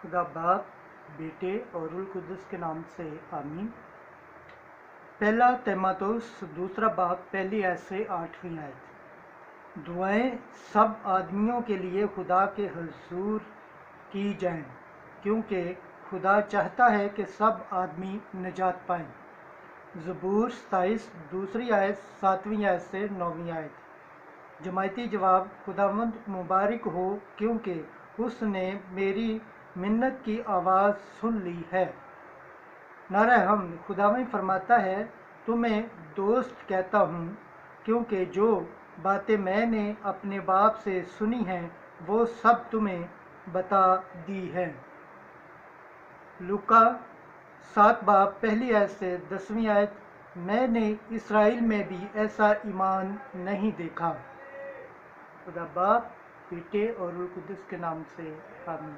खुदा बाप, बेटे और रूह कुद्दुस के नाम से आमीन। पहला तीमुथियुस दूसरा बाप पहली आयत से 8वीं आयत। दुआएं सब आदमियों के लिए खुदा के हुजूर की जाएं, क्योंकि खुदा चाहता है कि सब आदमी निजात पाएं। ज़बूर 27 दूसरी आयत 7वीं आयत से 9वीं आयत। जमायती जवाब, खुदावंद मुबारक हो, क्योंकि उसने मेरी मिन्नत की आवाज़ सुन ली है। नारा हमद, खुदावंद फरमाता है, तुम्हें दोस्त कहता हूँ, क्योंकि जो बातें मैंने अपने बाप से सुनी हैं वो सब तुम्हें बता दी हैं। लूका 7 बाप पहली आयत से 10वीं आयत। मैंने इसराइल में भी ऐसा ईमान नहीं देखा। खुदा बाप, बेटे और रूह कुद्दुस के नाम से आमीन।